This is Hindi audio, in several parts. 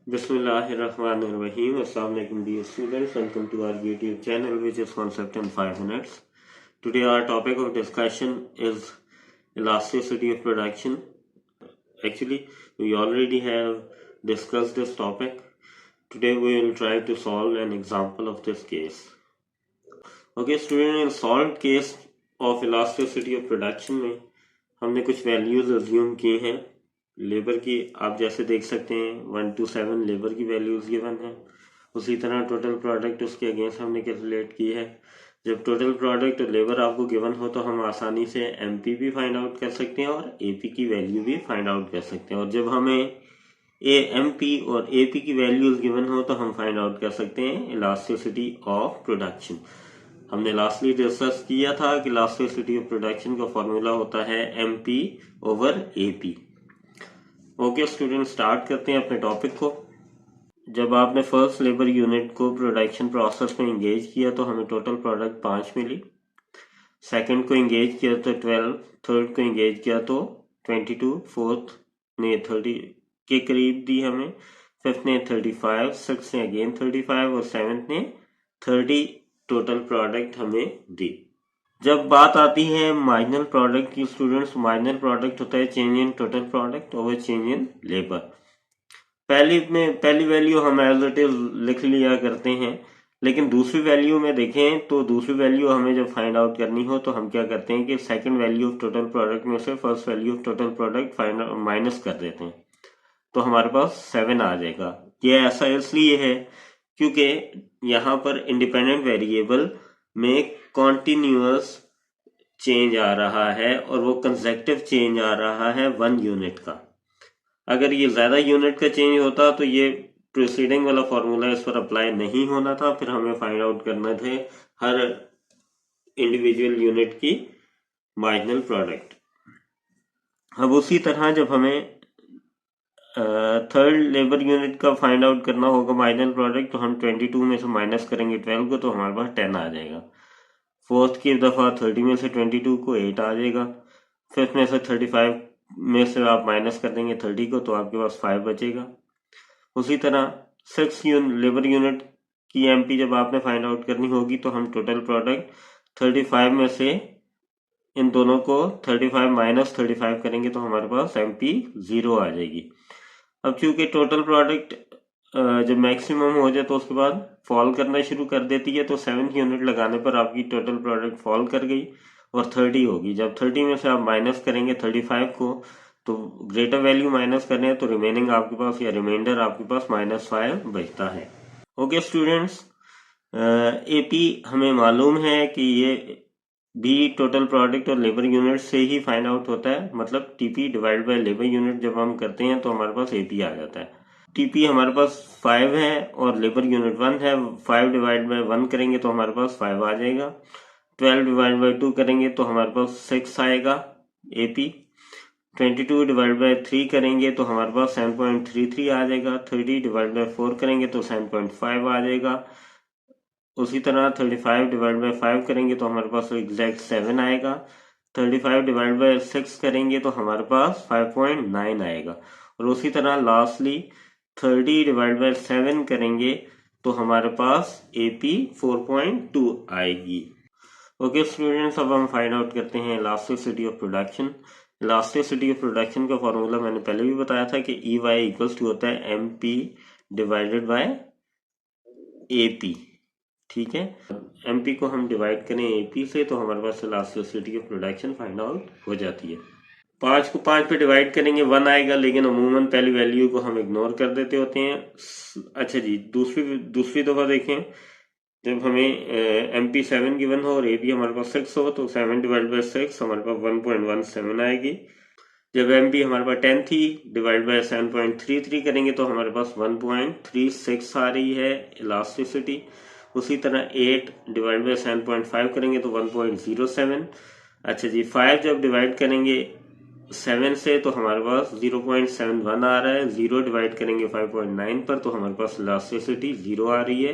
Bismillahirrahmanirrahim. Assalamualaikum dear students. Welcome to our YouTube channel which is Concept in 5 minutes. Today our topic of discussion is elasticity of production. Actually, we already have discussed this topic. Today we will try to solve an example of this case. Okay student, in solved case of elasticity of production में हमने कुछ वैल्यूज अज्यूम की हैं लेबर की। आप जैसे देख सकते हैं 1 to 7 लेबर की वैल्यूज गिवन है। उसी तरह टोटल प्रोडक्ट उसके अगेंस्ट हमने कैलकुलेट की है। जब टोटल प्रोडक्ट और लेबर आपको गिवन हो तो हम आसानी से एमपी भी फाइंड आउट कर सकते हैं और एपी की वैल्यू भी फाइंड आउट कर सकते हैं। और जब हमें एमपी और एपी की वैल्यूज गिवन हो तो हम फाइंड आउट कर सकते हैं इलास्टिसिटी ऑफ प्रोडक्शन। हमने लास्टली डिस्कस किया था कि इलास्टिसिटी ऑफ प्रोडक्शन का फॉर्मूला होता है MP over AP. Okay student, start करते हैं अपने टॉपिक को। जब आपने फर्स्ट लेबर यूनिट को प्रोडक्शन प्रोसेस में इंगेज किया तो हमें टोटल प्रोडक्ट 5 मिली। सेकंड को इंगेज किया तो 12, थर्ड को इंगेज किया तो 22, फोर्थ ने 30 के करीब दी हमें, फिफ्थ ने 35, सिक्स ने अगेन 35 और सेवन्थ ने 30 टोटल प्रोडक्ट हमें दी। जब बात आती है मार्जिनल प्रोडक्ट की स्टूडेंट्स, मार्जिनल प्रोडक्ट होता है change in total product over change in labour. पहली वैल्यू हम एज इट इज लिख लिया करते हैं, लेकिन दूसरी वैल्यू में देखें तो दूसरी वैल्यू हमें जब फाइंड आउट करनी हो तो हम क्या करते हैं कि second value of total product में से first value of total product minus कर देते हैं तो हमारे पास 7 आ जाएगा। ये ऐसा इसलिए है क्योंकि यहाँ पर इंडिपेंडेंट वेरिएबल में कॉन्टिन्यूअस चेंज आ रहा है और वो कंसेक्टिव चेंज आ रहा है 1 यूनिट का। अगर ये ज्यादा यूनिट का चेंज होता तो ये प्रीसीडिंग वाला फॉर्मूला इस पर अप्लाई नहीं होना था, फिर हमें फाइंड आउट करना थे हर इंडिविजुअल यूनिट की मार्जिनल प्रोडक्ट। अब उसी तरह जब हमें थर्ड लेबर यूनिट का फाइंड आउट करना होगा मार्जिनल प्रोडक्ट तो हम 22 में से माइनस करेंगे 12 को तो हमारे पास 10 आ जाएगा। फोर्थ की दफा 30 में से 22 को 8 आ जाएगा। फिफ्थ में से 35 में से आप माइनस कर देंगे 30 को तो आपके पास 5 बचेगा। उसी तरह सिक्स लेबर यूनिट की एमपी जब आपने फाइंड आउट करनी होगी तो हम टोटल प्रोडक्ट 35 में से इन दोनों को 35 माइनस 35 करेंगे तो हमारे पास एमपी 0 आ जाएगी। अब चूंकि टोटल प्रोडक्ट जब मैक्सिमम हो जाए तो उसके बाद फॉल करना शुरू कर देती है, तो 7th यूनिट लगाने पर आपकी टोटल प्रोडक्ट फॉल कर गई और 30 होगी। जब 30 में से आप माइनस करेंगे 35 को तो ग्रेटर वैल्यू माइनस करने तो रिमेनिंग आपके पास या रिमाइंडर आपके पास -5 बचता है। ओके स्टूडेंट्स, एपी हमें मालूम है कि ये भी टोटल प्रोडक्ट और लेबर यूनिट से ही फाइंड आउट होता है, मतलब TP divide by labour unit जब हम करते हैं तो हमारे पास एपी आ जाता है। टीपी हमारे पास 5 है और लेबर यूनिट 1 है। 5 डिवाइड बाय 1 करेंगे तो हमारे पास 5 आ जाएगा। 12 डिवाइड बाय 2 करेंगे तो हमारे पास 6 आएगा एपी। 22 डिवाइड बाय 3 करेंगे तो हमारे पास 7.33 आ जाएगा। 30 डिवाइड बाय 4 करेंगे तो 7.5 आ जाएगा। उसी तरह 35 डिवाइड बाय 5 करेंगे तो हमारे पास एग्जैक्ट 7 आएगा। 35 डिवाइड बाय 6 करेंगे तो हमारे पास 5.9 आएगा। और उसी तरह लास्टली 30 डिवाइड बाय 7 करेंगे तो हमारे पास एपी 4.2 आएगी। ओके स्टूडेंट्स, अब हम फाइंड आउट करते हैं elasticity of production. Elasticity of production का फॉर्मूला मैंने पहले भी बताया था कि ई वाई इक्वल्स टू होता है एमपी डिवाइडेड बाय एपी। ठीक है, एमपी को हम डिवाइड करें एपी से तो हमारे पास elasticity of production find out हो जाती है। 5 को 5 पे डिवाइड करेंगे 1 आएगा, लेकिन अमूमन पहली वैल्यू को हम इग्नोर कर देते होते हैं। अच्छा जी, दूसरी दफा देखें, जब हमें एमपी 7 गिवन हो और एपी हमारे पास 6 हो तो 7 डिवाइड बाय 6 हमारे पास 1.17 आएगी। जब एमपी हमारे पास 10 थी, डिवाइड बाय 7.33 करेंगे तो हमारे पास 1.36 आ रही है इलास्टिसिटी। उसी तरह 8 डिवाइड बाय 7.5 करेंगे तो 1.07। अच्छा जी, 5 जब डिवाइड करेंगे 7 से तो हमारे पास 0.71 आ रहा है। 0 डिवाइड करेंगे 5.9 पर तो हमारे पास इलास्टिसिटी 0 आ रही है।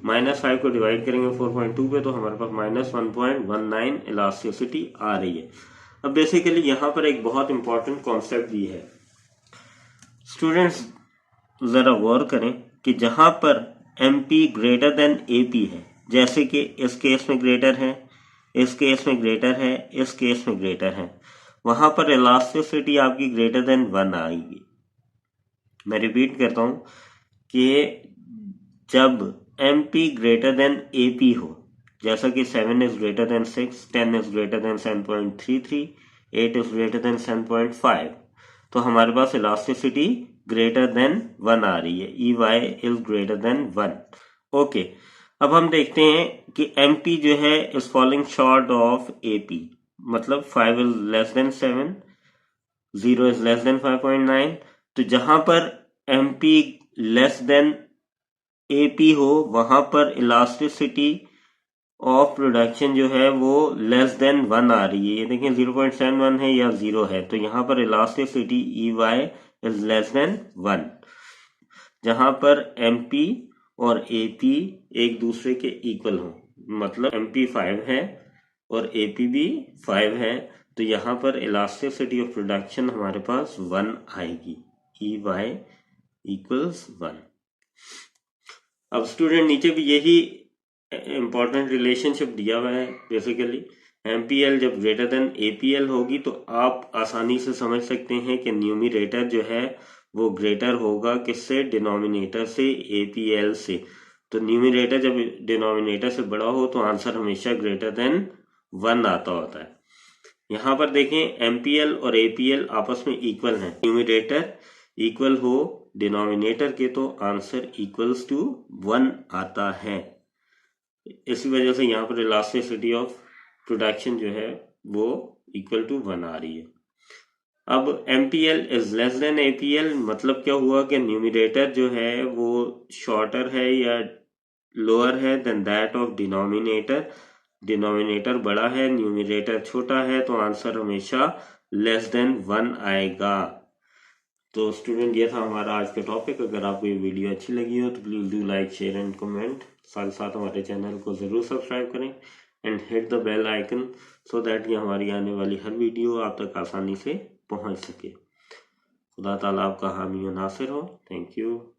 -5 को डिवाइड करेंगे 4.2 पे तो हमारे पास -1.19 इलास्टिसिटी आ रही है। अब बेसिकली यहाँ पर एक बहुत इंपॉर्टेंट कॉन्सेप्ट भी है स्टूडेंट्स। ज़रा गौर करें कि जहाँ पर MP ग्रेटर देन AP है, जैसे कि इस केस में ग्रेटर है, इस केस में ग्रेटर है, इस केस में ग्रेटर है, वहाँ पर इलास्टिसिटी आपकी ग्रेटर देन 1 आएगी। मैं रिपीट करता हूँ कि जब MP ग्रेटर देन AP हो, जैसा कि 7 is greater than 6, 10 is greater than 7.33, 8 is greater than 7.5, तो हमारे पास इलास्टिसिटी ग्रेटर देन 1 आ रही है, EY is greater than 1। Okay, अब हम देखते हैं कि MP जो है is falling short of AP, मतलब 5 is less than 7, 0 is less than 5.9, तो जहां पर MP लेस देन AP हो वहां पर इलास्टिसिटी ऑफ प्रोडक्शन जो है वो लेस देन 1 आ रही है। ये देखें 0.71 है या 0 है, तो यहाँ पर elasticity EY is less than 1। जहां पर MP और AP एक दूसरे के इक्वल हो, मतलब MP 5 है और AP भी 5 है, तो यहाँ पर इलास्टिसिटी ऑफ प्रोडक्शन हमारे पास 1 आएगी, EY इक्वल्स 1। अब स्टूडेंट नीचे भी यही इंपॉर्टेंट रिलेशनशिप दिया हुआ है। बेसिकली MPL जब ग्रेटर देन APL होगी तो आप आसानी से समझ सकते हैं कि न्यूमरेटर जो है वो ग्रेटर होगा किससे, डिनोमिनेटर से, APL से। तो न्यूमरेटर जब डिनोमिनेटर से बड़ा हो तो आंसर हमेशा ग्रेटर देन 1 आता होता है। यहाँ पर देखें MPL और APL आपस में इक्वल हैं, न्यूमरेटर इक्वल हो डिनोमिनेटर के तो आंसर इक्वल्स टू 1 आता है। इसी वजह से यहाँ पर इलास्टिसिटी ऑफ प्रोडक्शन जो है वो इक्वल टू 1 आ रही है। अब MPL is less than APL मतलब क्या हुआ कि न्यूमरेटर जो है वो शॉर्टर है या लोअर है then that of denominator. Denominator बड़ा है, न्यूमरेटर छोटा है, तो आंसर हमेशा लेस देन 1 आएगा। तो स्टूडेंट ये था हमारा आज का टॉपिक। अगर आपको ये वीडियो अच्छी लगी हो तो please do like, share and comment. साथ साथ हमारे चैनल को ज़रूर सब्सक्राइब करें and hit the bell icon so that कि हमारी आने वाली हर वीडियो आप तक आसानी से पहुंच सके। खुदा ताला आपका हामी और नासिर हो। Thank you.